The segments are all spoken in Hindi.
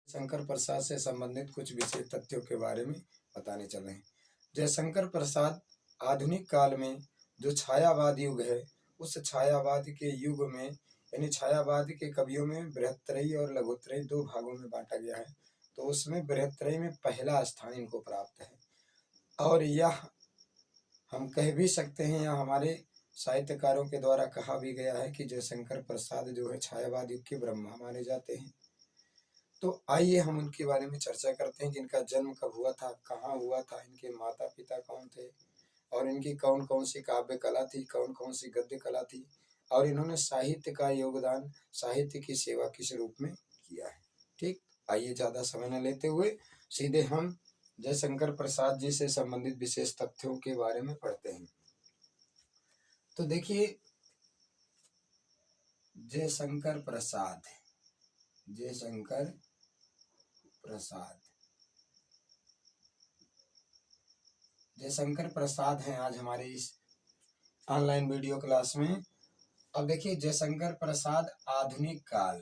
शंकर प्रसाद से संबंधित कुछ विशेष तथ्यों के बारे में बताने चल रहे हैं। जयशंकर प्रसाद आधुनिक काल में जो छायावाद युग है, उस छायावाद के युग में यानी छायावाद के कवियों में बृहत्त्रयी और लघुत्तरयी दो भागों में बांटा गया है। तो उसमें बृहत्त्रयी में पहला स्थान इनको प्राप्त है और यह हम कह भी सकते हैं या हमारे साहित्यकारों के द्वारा कहा भी गया है कि जयशंकर प्रसाद जो है छायावाद युग के ब्रह्मा माने जाते हैं। तो आइए हम उनके बारे में चर्चा करते हैं कि इनका जन्म कब हुआ था, कहाँ हुआ था, इनके माता पिता कौन थे और इनकी कौन कौन सी काव्य कला थी, कौन कौन सी गद्य कला थी और इन्होंने साहित्य का योगदान, साहित्य की सेवा किस रूप में किया है। ठीक, आइए ज़्यादा समय न लेते हुए सीधे हम जयशंकर प्रसाद जी से संबंधित विशेष तथ्यों के बारे में पढ़ते हैं। तो देखिए, जयशंकर प्रसाद जयशंकर प्रसाद हैं आज हमारे इस ऑनलाइन वीडियो क्लास में। अब देखिए, जयशंकर प्रसाद आधुनिक काल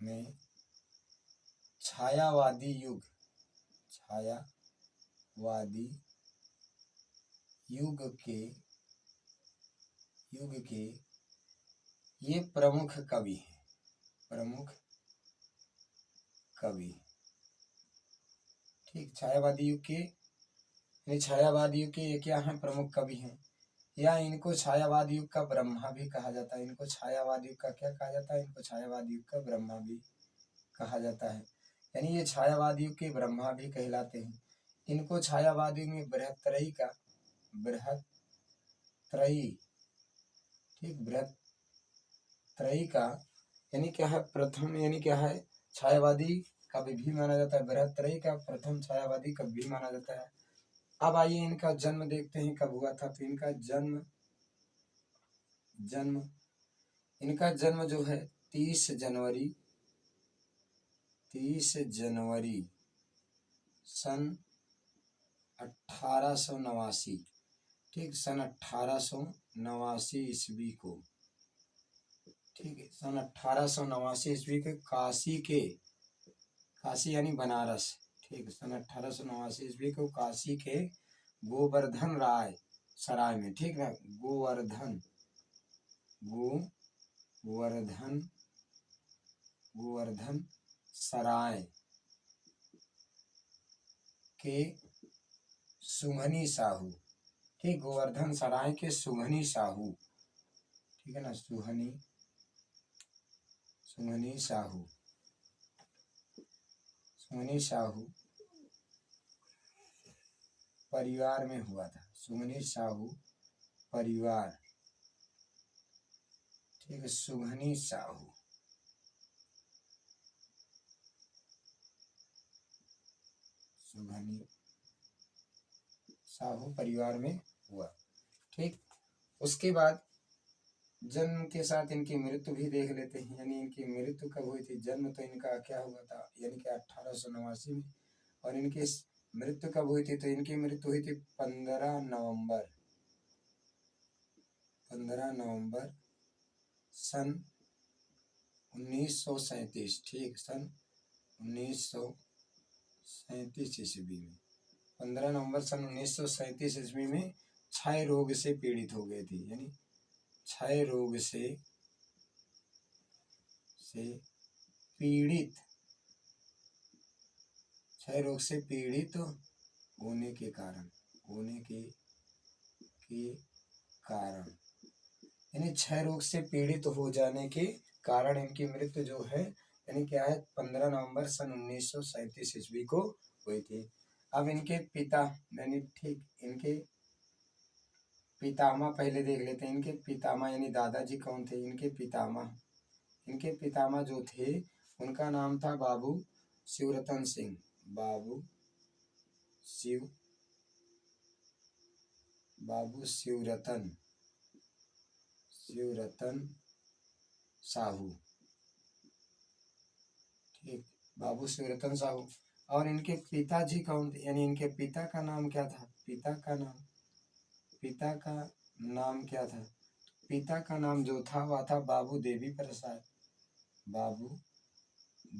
में छायावादी युग के ये प्रमुख कवि हैं। ठीक, छायावादी युग के ये क्या हैं, प्रमुख कवि हैं। या इनको छायावाद युग का ब्रह्मा भी कहा जाता है। इनको छायावाद युग का क्या कहा जाता है? इनको छायावाद युग का ब्रह्मा भी कहा जाता है। यानी ये छायावाद युग के ब्रह्मा भी कहलाते हैं। इनको छायावाद युग में बृहत्त्रयी का यानी क्या है, प्रथम यानी क्या है, छायावादी कवि भी माना जाता है। बृहत्त्रयी का प्रथम छायावादी कवि भी माना जाता है। अब आइए इनका जन्म देखते हैं कब हुआ था। तो इनका जन्म जो है 30 जनवरी सन 1889। ठीक, सन 1889 ईस्वी को। ठीक है, सन 1889 ईस्वी के काशी यानी बनारस। ठीक, सन 1889 ईस्वी को काशी के गोवर्धन राय सराय में, ठीक है, गोवर्धन सराय के सुंघनी साहू। ठीक, गोवर्धन सराय के सुंघनी साहू, ठीक है ना, सुंघनी साहू परिवार में हुआ था। सुंघनी साहू परिवार, ठीक है, सुंघनी साहू परिवार में हुआ। ठीक, उसके बाद जन्म के साथ इनकी मृत्यु भी देख लेते हैं। यानी इनकी मृत्यु कब हुई थी? जन्म तो इनका क्या हुआ था, यानी कि 1889 में, और इनकी मृत्यु कब हुई थी? तो इनकी मृत्यु हुई थी 15 नवंबर सन 1937। ठीक, सन 1937 ईस्वी में, 15 नवंबर सन 1937 ईस्वी में क्षय रोग से पीड़ित हो गए थे। यानी क्षय रोग से पीड़ित होने के कारण यानी क्षय रोग से पीड़ित हो जाने के कारण इनकी मृत्यु जो है, यानी क्या है, 15 नवंबर सन 1937 ईस्वी को हुई थी। अब इनके पिता यानी, ठीक, इनके पितामह पहले देख लेते हैं। इनके पितामह यानी दादाजी कौन थे? इनके पितामह जो थे, उनका नाम था बाबू शिवरतन सिंह। बाबू शिवरतन साहू। ठीक, बाबू शिवरतन साहू। और इनके पिताजी कौन थे? यानी इनके पिता का नाम क्या था? पिता का नाम क्या था? पिता का नाम जो था वह था बाबू देवी प्रसाद। बाबू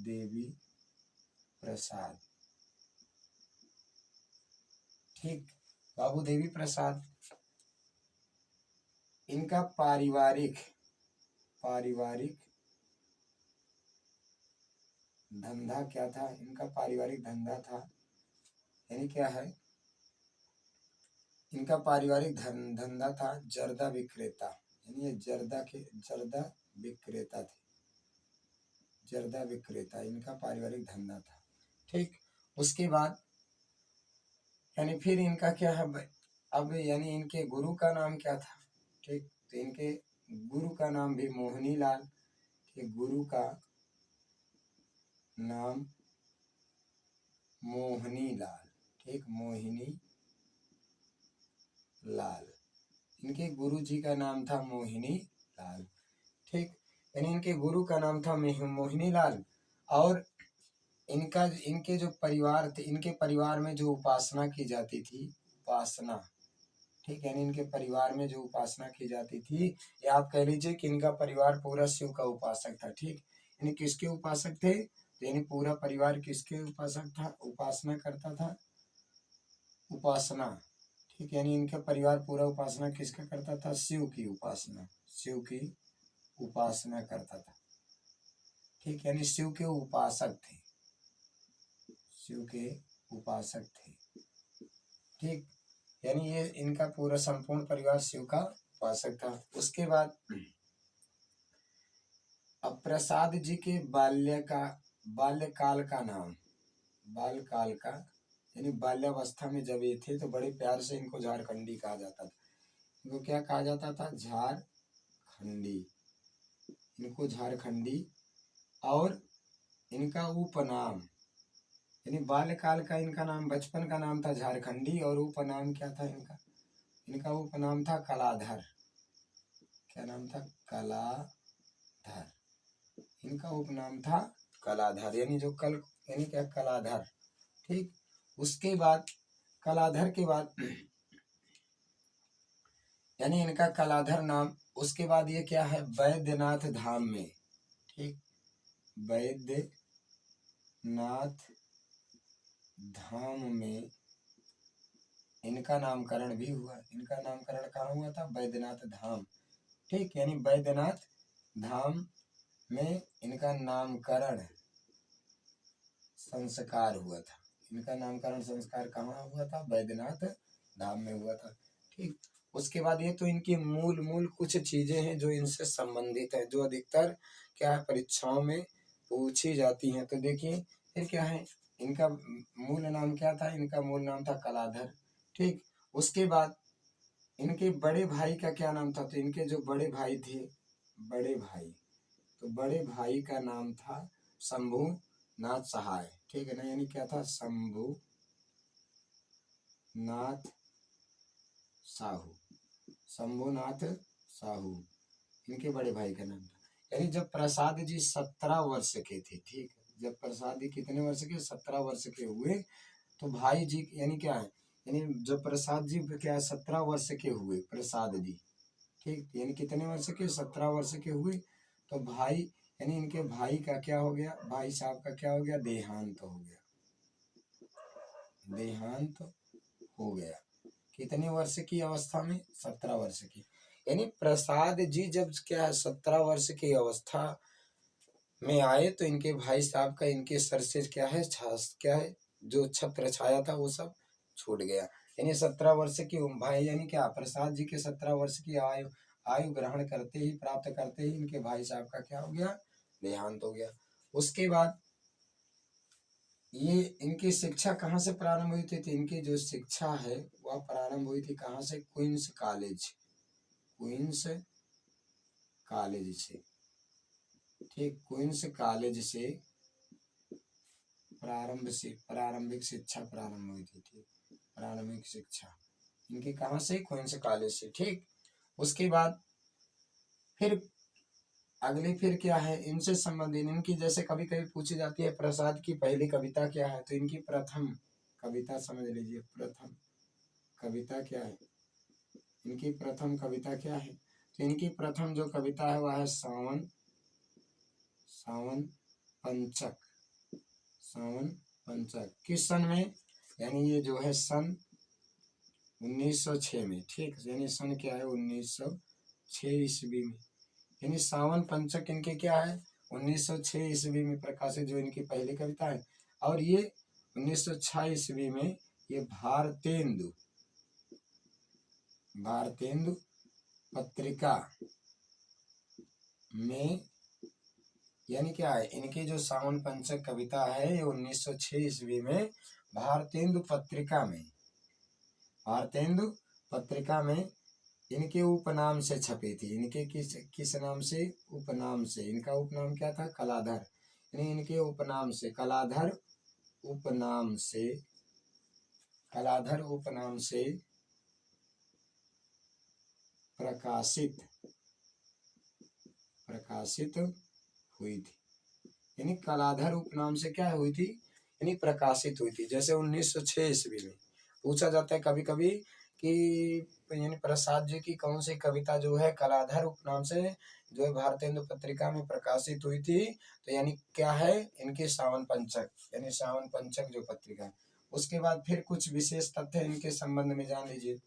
देवी प्रसाद, ठीक। बाबू देवी प्रसाद। इनका पारिवारिक पारिवारिक धंधा क्या था? इनका पारिवारिक धंधा था, यानी क्या है, इनका पारिवारिक धंधा था जर्दा विक्रेता, यानी ये जर्दा विक्रेता थे। जर्दा विक्रेता इनका पारिवारिक धंधा था, ठीक। उसके बाद यानी फिर इनका क्या है अब, यानी इनके गुरु का नाम क्या था? ठीक, तो इनके गुरु का नाम भी मोहिनी लाल। ठीक, गुरु का नाम मोहिनी लाल, ठीक, मोहिनी लाल। इनके गुरु जी का नाम था मोहिनी लाल, ठीक। यानी इनके गुरु का नाम था मोहिनी लाल। और इनके जो परिवार थे, इनके परिवार में जो उपासना की जाती थी, उपासना, ठीक, यानी इनके परिवार में जो उपासना की जाती थी, या आप कह लीजिए कि इनका परिवार पूरा शिव का उपासक था, ठीक। यानी किसके उपासक थे? यानी पूरा परिवार किसके उपासक था, उपासना करता था, उपासना, ठीक। यानी इनका परिवार पूरा उपासना किसका करता था? शिव की उपासना, शिव की उपासना करता था, ठीक। यानी शिव के उपासक थे, शिव के उपासक थे, ठीक। यानी ये इनका पूरा संपूर्ण परिवार शिव का उपासक था। उसके बाद अब प्रसाद जी के बाल्यकाल का नाम, बालकाल का, यानी बाल्यावस्था में जब ये थे तो बड़े प्यार से इनको झारखंडी कहा जाता था। इनको क्या कहा जाता था? झारखंडी, इनको झारखंडी। और इनका उपनाम, यानी बाल्यकाल का इनका नाम, बचपन का नाम था झारखंडी, और उपनाम क्या था इनका? इनका उपनाम था कलाधर। क्या नाम था? कलाधर। इनका उपनाम था कलाधर, यानी जो यानी क्या, कलाधर, ठीक। उसके बाद कलाधर के बाद यानी इनका कलाधर नाम, उसके बाद ये क्या है? वैद्यनाथ धाम में, ठीक, वैद्यनाथ धाम में इनका नामकरण भी हुआ। इनका नामकरण कहाँ हुआ था? वैद्यनाथ धाम, ठीक। यानी वैद्यनाथ धाम में इनका नामकरण संस्कार हुआ था। इनका नामकरण संस्कार कहाँ हुआ था? वैद्यनाथ धाम में हुआ था, ठीक। उसके बाद ये तो इनकी मूल कुछ चीजें हैं जो इनसे संबंधित है, जो अधिकतर क्या है, परीक्षाओं में पूछी जाती हैं। तो देखिए फिर क्या है, इनका मूल नाम क्या था? इनका मूल नाम था कलाधर, ठीक। उसके बाद इनके बड़े भाई का क्या नाम था? तो इनके जो बड़े भाई थे, बड़े भाई, तो बड़े भाई का नाम था शंभू नाथ सहाय, ठीक है ना। यानी क्या था? शंभू नाथ साहू, शंभुनाथ साहू इनके बड़े भाई का नाम था। यानी जब प्रसाद जी 17 वर्ष के थे, ठीक, जब प्रसाद जी कितने वर्ष के? 17 वर्ष के हुए, तो भाई जी यानी क्या है, यानी जब प्रसाद जी क्या 17 वर्ष के हुए प्रसाद जी, ठीक, यानी कितने वर्ष के? 17 वर्ष के हुए, तो भाई यानी इनके भाई का क्या हो गया? भाई साहब का क्या हो गया? देहांत हो गया, देहांत हो गया। कितने वर्ष की अवस्था में? 17 वर्ष की। यानी प्रसाद जी जब क्या है 17 वर्ष की अवस्था में आए, तो इनके भाई साहब का इनके सर से क्या है, क्या है, जो छत्र छाया था वो सब छूट गया। यानी 17 वर्ष की भाई, यानी क्या, प्रसाद जी के 17 वर्ष की आयु आयु ग्रहण करते ही, प्राप्त करते ही इनके भाई साहब का क्या हो गया? देहांत हो गया। उसके बाद ये इनकी शिक्षा कहाँ से प्रारंभ हुई थी? तो इनकी जो शिक्षा है वह प्रारंभ हुई थी कहाँ से? क्वींस कॉलेज, क्वींस कॉलेज से, ठीक, क्वींस कॉलेज से प्रारंभिक शिक्षा प्रारंभ हुई थी, ठीक, प्रारंभिक शिक्षा इनकी कहाँ से? क्वींस कॉलेज से, ठीक। उसके बाद फिर अगली फिर क्या है, इनसे संबंधित इनकी जैसे कभी कभी पूछी जाती है प्रसाद की पहली कविता क्या है, तो इनकी प्रथम कविता समझ लीजिए, प्रथम कविता क्या है? इनकी प्रथम कविता क्या है? तो इनकी प्रथम जो कविता है वह है सावन पंचक। सावन पंचक किस सन में? यानी ये जो है सन 1906 में। ठीक, यानी सन क्या है? 1906 ईस्वी में। यानी सावन पंचक इनके क्या है? 1906 ईस्वी में प्रकाशित जो इनकी पहली कविता है। और ये 1906 ईस्वी में ये भारतेंदु पत्रिका में, यानी क्या है? इनकी जो सावन पंचक कविता है ये 1906 ईस्वी में भारतेंदु पत्रिका में इनके उपनाम से छपी थी। इनके किस नाम से? उपनाम से। इनका उपनाम क्या था? कलाधर। यानी इनके उपनाम से प्रकाशित हुई थी। यानी कलाधर उपनाम से क्या हुई थी? यानी प्रकाशित हुई थी। जैसे 1906 ईस्वी में पूछा जाता है कभी कभी कि यानी प्रसाद जी की कौन सी कविता जो है कलाधर उपनाम से जो है भारतेंदु पत्रिका में प्रकाशित हुई थी? तो यानी क्या है? इनके सावन पंचक, यानी सावन पंचक जो पत्रिका है। उसके बाद फिर कुछ विशेष तथ्य इनके संबंध में जान लीजिए।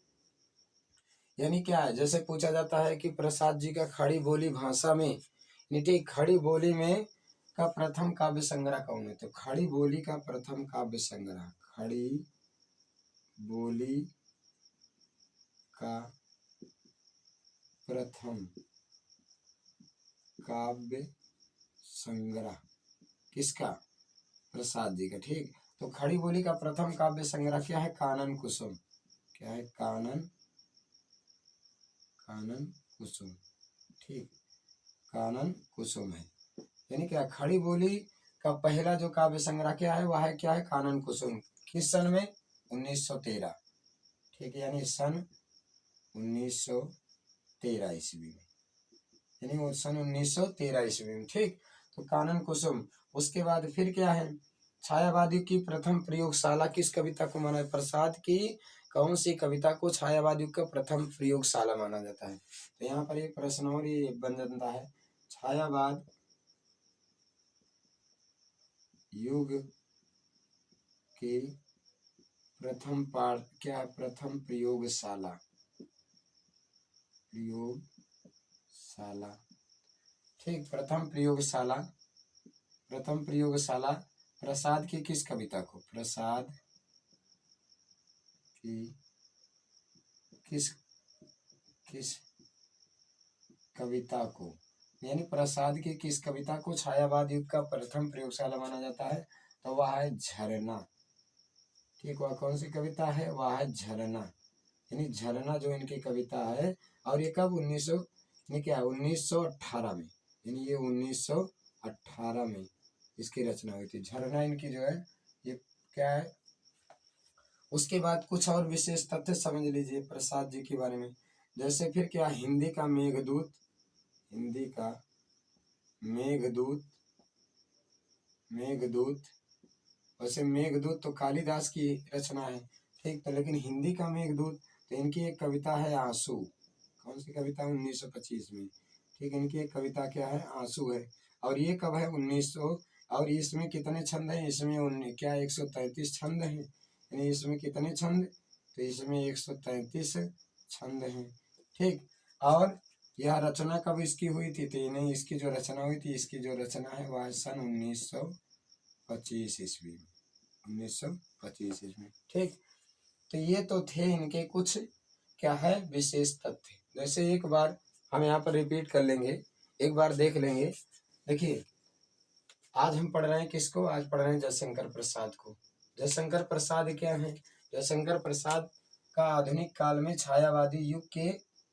यानी क्या है? जैसे पूछा जाता है कि प्रसाद जी का खड़ी बोली भाषा में, ठीक, खड़ी बोली में का प्रथम काव्य संग्रह कौन है? तो खड़ी बोली का प्रथम काव्य संग्रह, खड़ी बोली का प्रथम काव्य संग्रह किसका? प्रसाद जी का। ठीक, तो खड़ी बोली का प्रथम काव्य संग्रह क्या है? कानन कुसुम। क्या है? कानन कुसुम। ठीक, कानन कुसुम है। यानी क्या? खड़ी बोली का पहला जो काव्य संग्रह क्या है? वह है क्या है? कानन कुसुम। किस सन में? 1913। ठीक है, यानी सन 1913 ईस्वी में, यानी वो सन 1913 ईस्वी में। ठीक, तो कानन कुसुम। उसके बाद फिर क्या है? छायावादी की प्रथम प्रयोगशाला किस कविता को माना है? प्रसाद की कौन सी कविता को छायावादी का प्रथम प्रयोगशाला माना जाता है? तो यहाँ पर एक प्रश्न और ये बन जाता है, छायावाद युग के प्रथम क्या है? प्रथम प्रयोगशाला ठीक, प्रथम प्रयोगशाला प्रसाद की किस कविता को? प्रसाद की किस कविता को, यानी प्रसाद की किस कविता को छायावाद युग का प्रथम प्रयोगशाला माना जाता है? तो वह है झरना। ठीक, वह कौन सी कविता है? वह है झरना। यानी झरना जो इनकी कविता है। और ये कब? 1918 में, यानी ये 1918 में इसकी रचना हुई थी। झरना इनकी जो है ये क्या है? उसके बाद कुछ और विशेष तथ्य समझ लीजिए प्रसाद जी के बारे में। जैसे फिर क्या? हिंदी का मेघदूत। वैसे मेघदूत तो कालिदास की रचना है। ठीक, तो लेकिन हिंदी का मेघदूत तो इनकी एक कविता है आंसू। कौन सी कविता? 1925 में। ठीक, इनकी एक कविता क्या है? आंसू है। और ये कब है? 1900। और इसमें कितने छंद हैं? इसमें क्या 133 छंद हैं। यानी इसमें कितने छंद? तो इसमें 133 छंद हैं। ठीक, और यह रचना कब इसकी हुई थी? तो नहीं, इसकी जो रचना हुई थी, इसकी जो रचना है वह सन 1925 ईस्वी में। 1925 ईस्वी। ठीक, तो ये तो थे इनके कुछ क्या है? विशेष तथ्य। जैसे एक बार हम यहाँ पर रिपीट कर लेंगे, एक बार देख लेंगे। देखिए, आज हम पढ़ रहे हैं किसको? आज पढ़ रहे हैं जयशंकर प्रसाद को। जयशंकर प्रसाद क्या है? जयशंकर प्रसाद का आधुनिक काल में छायावादी युग के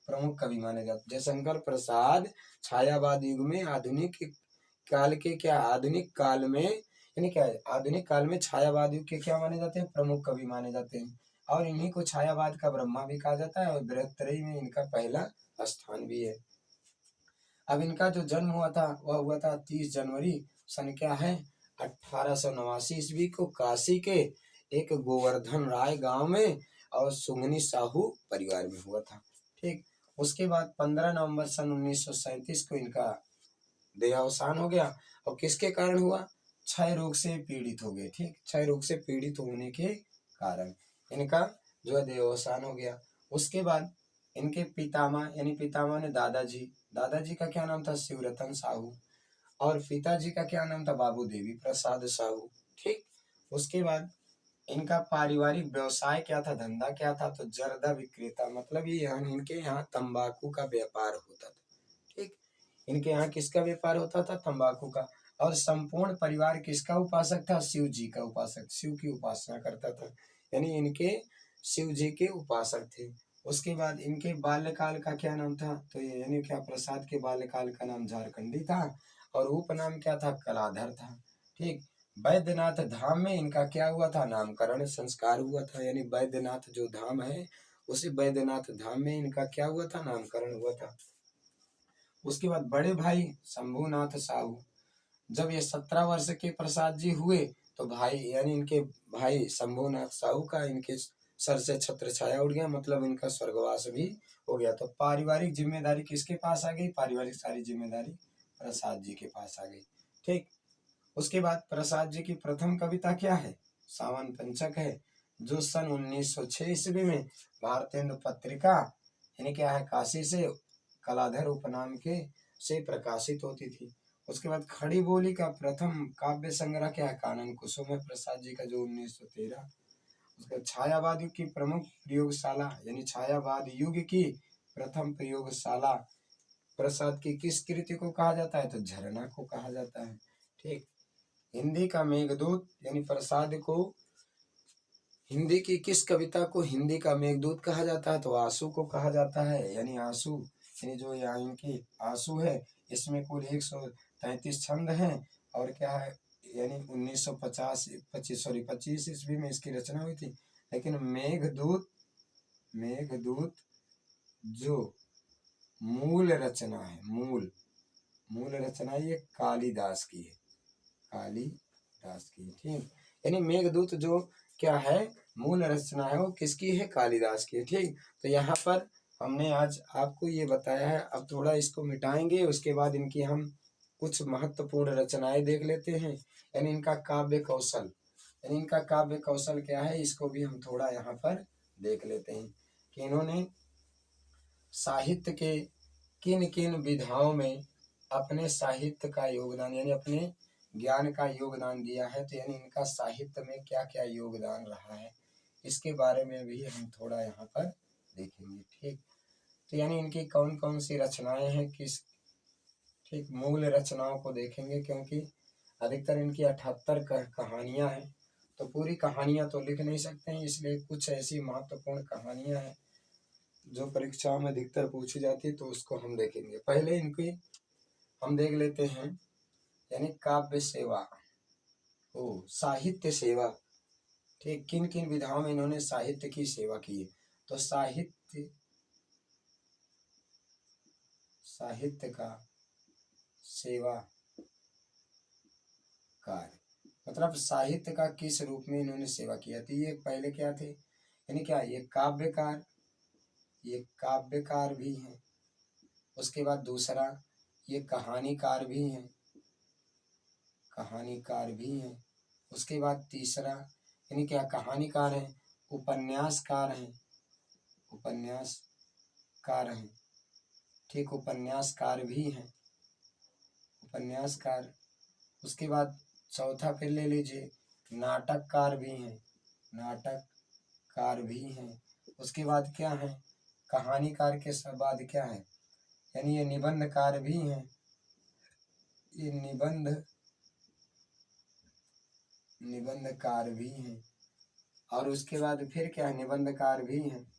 प्रमुख कवि माने जाते। जयशंकर प्रसाद छायावादी युग में आधुनिक काल के क्या? आधुनिक काल में, यानी क्या है? आधुनिक काल में छायावाद युग के क्या माने जाते हैं? प्रमुख कवि माने जाते हैं। और इन्हीं को छायावाद का ब्रह्मा भी कहा जाता है और बृहत्त्रयी में इनका पहला स्थान भी है। अब इनका जो जन्म हुआ था वह हुआ था 30 जनवरी सन क्या है? 1889 ईस्वी को काशी के एक गोवर्धन राय गांव में और सुंगनी साहू परिवार में हुआ था। ठीक। उसके बाद 15 नवंबर सन 1937 को इनका देहावसान हो गया। और किसके कारण हुआ? क्षय रोग से पीड़ित हो गए। ठीक, क्षय रोग से पीड़ित होने के कारण इनका जो है देहावसान हो गया। उसके बाद इनके पितामह यानी पितामह ने दादाजी, दादाजी का क्या नाम था? शिवरतन साहू। और पिताजी का क्या नाम था? बाबू देवी प्रसाद साहू। ठीक। उसके बाद इनका पारिवारिक व्यवसाय क्या था? धंधा क्या था? तो जर्दा विक्रेता, मतलब ये यहाँ इनके यहाँ तंबाकू का व्यापार होता था। ठीक, इनके यहाँ किसका व्यापार होता था? तंबाकू का। और संपूर्ण परिवार किसका उपासक था? शिव जी का उपासक, शिव की उपासना करता था, यानी इनके शिव जी के उपासक थे। उसके बाद इनके बाल्यकाल का क्या नाम था? तो ये यानी क्या प्रसाद के बाल्यकाल का नाम झारखंडी था और उपनाम क्या था? कलाधर था। ठीक। बैद्यनाथ धाम में इनका क्या हुआ था? नामकरण संस्कार हुआ था, यानी बैद्यनाथ जो धाम है उसी बैद्यनाथ धाम में इनका क्या हुआ था? नामकरण हुआ था। उसके बाद बड़े भाई शंभुनाथ साहू, जब ये 17 वर्ष के प्रसाद जी हुए तो भाई यानी इनके भाई शंभुनाथ साहू का इनके सर से छत्र छाया उड़ गया, मतलब इनका स्वर्गवास भी हो गया। तो पारिवारिक जिम्मेदारी किसके पास आ गई? पारिवारिक सारी जिम्मेदारी प्रसाद जी के पास आ गई। ठीक। उसके बाद प्रसाद जी की प्रथम कविता क्या है? सावन पंचक है, जो सन 1906 ईस्वी में भारतेंदु पत्रिका यानी क्या है काशी से कलाधर उपनाम के से प्रकाशित होती थी। उसके बाद खड़ी बोली का प्रथम काव्य संग्रह क्या है? कानन कुसुम है प्रसाद जी का, जो 1913। उसके बाद छायावाद युग की प्रमुख प्रयोगशाला यानी छायावाद युग की प्रथम प्रयोगशाला प्रसाद की किस कृति को कहा जाता है? तो झरना को कहा जाता है। ठीक। हिंदी का मेघदूत यानी प्रसाद को हिंदी की किस कविता को हिंदी का मेघदूत कहा जाता है? तो आंसू को कहा जाता है, यानी आंसू यानी जो यहाँ इनकी आंसू है इसमें कुल 133 छंद हैं और क्या है यानी 1925 ईस्वी में इसकी रचना हुई थी। लेकिन मेघदूत मेघदूत जो मूल रचना है, मूल रचना ये कालिदास की है, कालिदास की। ठीक, यानी मेघदूत जो क्या है मूल रचना है वो किसकी है? कालिदास की है। ठीक, तो यहाँ पर हमने आज आपको ये बताया है। अब थोड़ा इसको मिटाएंगे, उसके बाद इनकी हम कुछ महत्वपूर्ण रचनाएं देख लेते हैं, यानी इनका काव्य कौशल, यानी इनका काव्य कौशल क्या है इसको भी हम थोड़ा यहाँ पर देख लेते हैं कि इन्होंने साहित्य के किन किन विधाओं में अपने साहित्य का योगदान यानी अपने ज्ञान का योगदान दिया है। तो यानी इनका साहित्य में क्या क्या योगदान रहा है इसके बारे में भी हम थोड़ा यहाँ पर देखेंगे। ठीक, तो यानी इनकी कौन कौन सी रचनाएं हैं किस ठीक मूल रचनाओं को देखेंगे, क्योंकि अधिकतर इनकी 78 कहानियां हैं, तो पूरी कहानियां तो लिख नहीं सकते हैं, इसलिए कुछ ऐसी महत्वपूर्ण कहानियां हैं जो परीक्षाओं में अधिकतर पूछी जाती है, तो उसको हम देखेंगे। पहले इनकी हम देख लेते हैं यानी काव्य सेवा, साहित्य सेवा। ठीक, किन किन विधाओं में इन्होंने साहित्य की सेवा की है? तो साहित्य का सेवा कार्य, मतलब साहित्य का किस रूप में इन्होंने सेवा किया। तो ये पहले क्या थे यानी क्या ये काव्यकार भी हैं। उसके बाद दूसरा ये कहानीकार भी हैं, उसके बाद तीसरा यानी क्या कहानीकार हैं, उपन्यासकार हैं, ठीक उपन्यासकार भी हैं, उसके बाद चौथा फिर ले लीजिए नाटककार भी हैं, उसके बाद क्या है कहानीकार के सब बाद क्या है यानी ये निबंधकार भी हैं, ये निबंधकार भी हैं, और उसके बाद फिर क्या है निबंधकार भी हैं,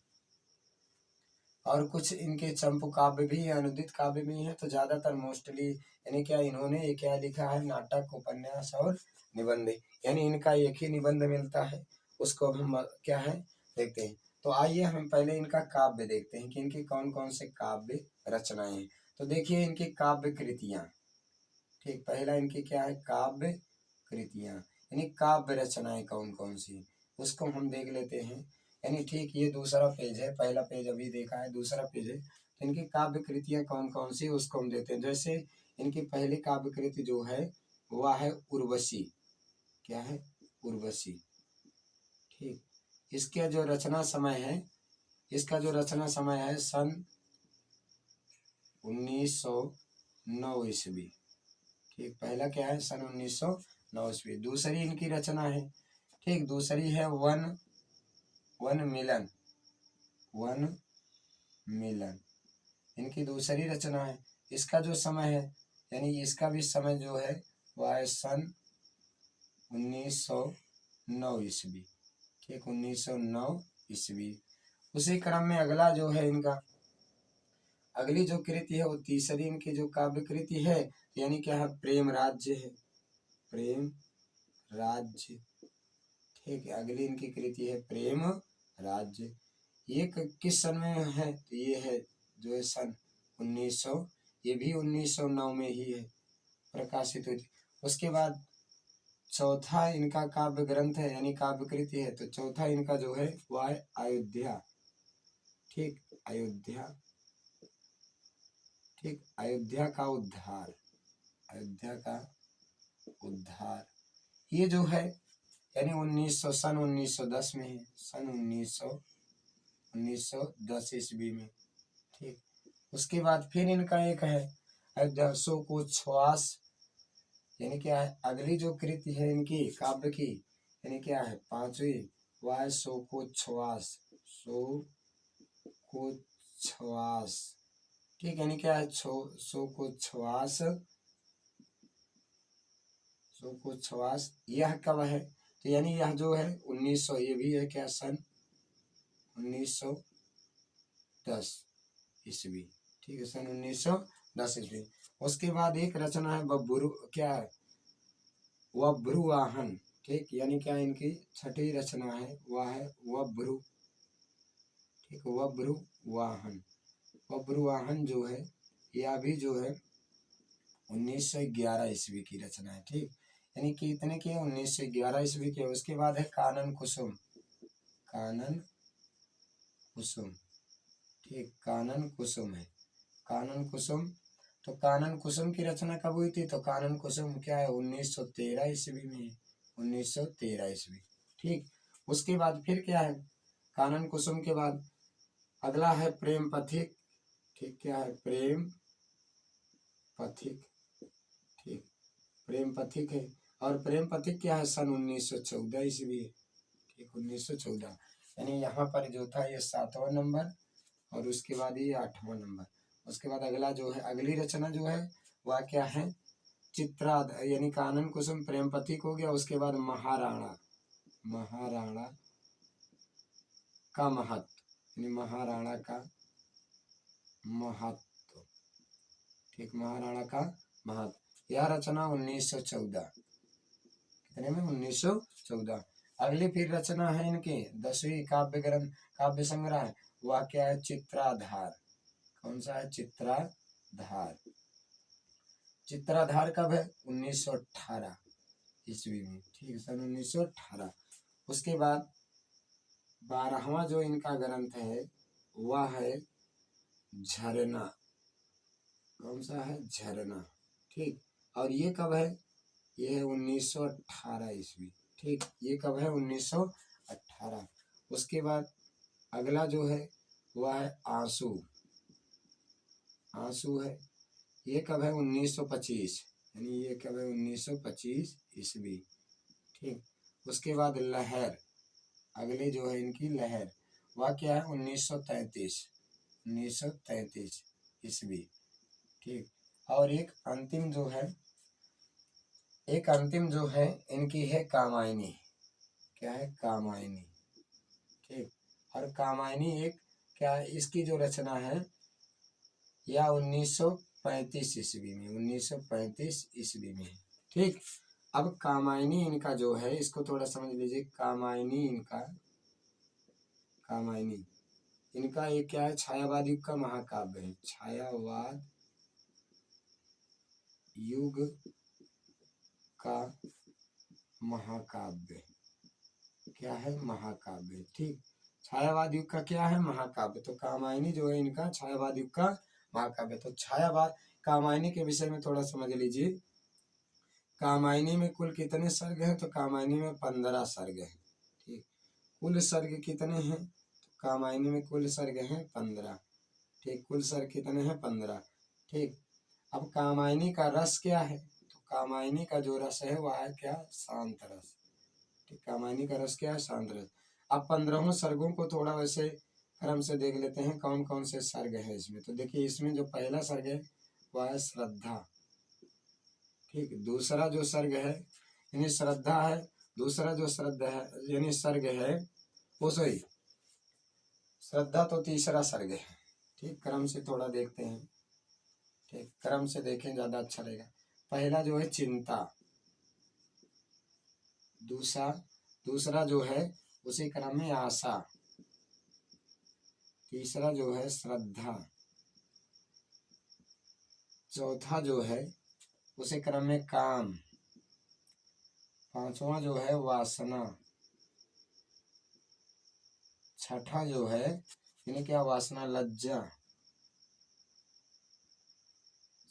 और कुछ इनके चंपू काव्य भी है, अनुदित काव्य भी है। तो ज्यादातर मोस्टली यानी क्या इन्होंने क्या लिखा है नाटक, उपन्यास और निबंध, यानी इनका एक ही निबंध मिलता है, उसको हम क्या है देखते हैं। तो आइए हम पहले इनका काव्य देखते हैं कि इनकी कौन कौन से काव्य रचनाएं हैं। तो देखिए इनकी काव्य कृतियां। ठीक, पहला इनकी क्या है काव्य कृतियां यानी काव्य रचनाएं कौन कौन सी उसको हम देख लेते हैं यानी ठीक ये दूसरा पेज है, पहला पेज अभी देखा है, दूसरा पेज है। तो इनकी काव्य कृतियाँ कौन कौन सी उसको हम देते हैं। जैसे इनकी पहली काव्य कृति जो है वह है उर्वशी। क्या है? उर्वशी। ठीक, इसका जो रचना समय है, इसका जो रचना समय है सन 1909 ईस्वी। ठीक, पहला क्या है? सन 1909 ईस्वी। दूसरी इनकी रचना है, ठीक, दूसरी है वन मिलन। वन मिलन इनकी दूसरी रचना है। इसका जो समय है, यानी इसका भी समय जो है वह है सन 1909 ईस्वी। ठीक, 1909 ईस्वी। उसी क्रम में अगला जो है इनका, अगली जो कृति है वो तीसरी इनकी जो काव्य कृति है, यानी क्या है? प्रेम राज्य है। प्रेम राज्य। ठीक है, अगली इनकी कृति है प्रेम राज्य। ये किस सन में है? तो ये है जो है सन 1900, ये भी 1909 में ही है प्रकाशित हुई थी। उसके बाद चौथा इनका काव्य ग्रंथ है, यानी काव्य कृति है, तो चौथा इनका जो है वह है अयोध्या। ठीक, अयोध्या। ठीक, अयोध्या का उद्धार। अयोध्या का उद्धार ये जो है यानी 1900 सन 1910 में है। सन 1910 ईस्वी में। ठीक, उसके बाद फिर इनका एक है अयोध्या शोकोच्छ्वास, यानी क्या है? अगली जो कृति है इनकी काव्य की, यानी क्या है? पांचवी, वह है शोकोच्छ्वास। शोकोच्छ्वास। ठीक, यानी क्या है? शोकोच्छ्वास। शोकोच्छ्वास यह कब है? तो यानी यह जो है 1900, ये भी है क्या? सन 1910 ईस्वी। ठीक है, सन 1910 ईस्वी। उसके बाद एक रचना है बब्रुवाहन। क्या है? बब्रुवाहन। ठीक, यानी क्या इनकी छठी रचना है वह है बब्रु। ठीक, बब्रुवाहन। बब्रुवाहन जो है यह भी जो है 1911 ईस्वी की रचना है। ठीक, यानी कि इतने की 1911 ईस्वी के। उसके बाद है कानन कुसुम। कानन कुसुम। ठीक, कानन कुसुम है। कानन कुसुम, तो कानन कुसुम की रचना कब हुई थी? तो कानन कुसुम क्या है? 1913 ईस्वी में है। 1913 ईस्वी। ठीक, उसके बाद फिर क्या है? कानन कुसुम के बाद अगला है प्रेम पथिक। ठीक, क्या है? प्रेम पथिक। ठीक, प्रेम पथिक है। और प्रेम पथिक क्या है? सन 1914 ईस्वी है। ठीक, 1914। यानी यहाँ पर जो था ये 7वां नंबर और उसके बाद ये 8वां नंबर। उसके बाद अगला जो है, अगली रचना जो है वह क्या है? चित्राद, यानी कानन कुसुम प्रेम पथिक हो गया। उसके बाद महाराणा। महाराणा का महत्व, यानी महाराणा का महत्व। ठीक, महाराणा का महत्व। यह रचना 1914। कितने में? 1914। अगली फिर रचना है इनकी 10वीं काव्य ग्रंथ, काव्य संग्रह, वह क्या है? चित्राधार। कौन सा है? चित्राधार। चित्राधार कब है? 1918 ईस्वी में। ठीक, सन 1918। उसके बाद 12वां जो इनका ग्रंथ है वह है झरना। कौन सा है? झरना। ठीक, और ये कब है? ये है 1918 ईस्वी। ठीक, ये कब है? 1918। उसके बाद अगला जो है वह है आंसू। आंसू है, ये कब है? 1925, यानी ये कब है? 1925 ईस्वी। ठीक, उसके बाद लहर, अगले जो है इनकी लहर, वह क्या है? 1933। 1933 ईस्वी। ठीक, और एक अंतिम जो है इनकी है कामायनी। क्या है? कामायनी। ठीक, और कामायनी एक क्या है? इसकी जो रचना है या 1935 ईस्वी में। 1935 ईस्वी में। ठीक, अब कामायनी इनका जो है इसको थोड़ा समझ लीजिए। कामायनी इनका एक क्या है? छायावाद युग का महाकाव्य है। छायावाद युग का महाकाव्य। क्या है? महाकाव्य। ठीक, छायावाद युग का क्या है? महाकाव्य। तो कामायनी जो है इनका छायावाद युग का महाकाव्य। तो छायावाद कामायनी के विषय में थोड़ा समझ लीजिए। कामायनी में कुल कितने सर्ग हैं? तो कामायनी में 15 सर्ग हैं। ठीक, कुल सर्ग कितने हैं? तो कामायनी में कुल सर्ग हैं 15। ठीक, कुल सर्ग कितने हैं? 15। ठीक, अब कामायनी का रस क्या है? तो कामायनी का जो रस है वह है क्या? शांत रस। ठीक, कामायनी का रस क्या है? शांत रस। अब 15 सर्गों को थोड़ा वैसे क्रम से देख लेते हैं कौन कौन से सर्ग है इसमें। तो देखिए इसमें जो पहला सर्ग है वह है श्रद्धा। ठीक, दूसरा जो सर्ग है यानी श्रद्धा है। दूसरा जो श्रद्धा है यानी सर्ग है वो सही श्रद्धा। तो तीसरा सर्ग है। ठीक, क्रम से थोड़ा देखते हैं। ठीक, क्रम से देखें ज्यादा अच्छा रहेगा। पहला जो है चिंता, दूसरा जो है उसी क्रम में आशा, तीसरा जो है श्रद्धा, चौथा जो है उसी क्रम में काम, पांचवा जो है वासना, छठा जो है यानी क्या? वासना लज्जा,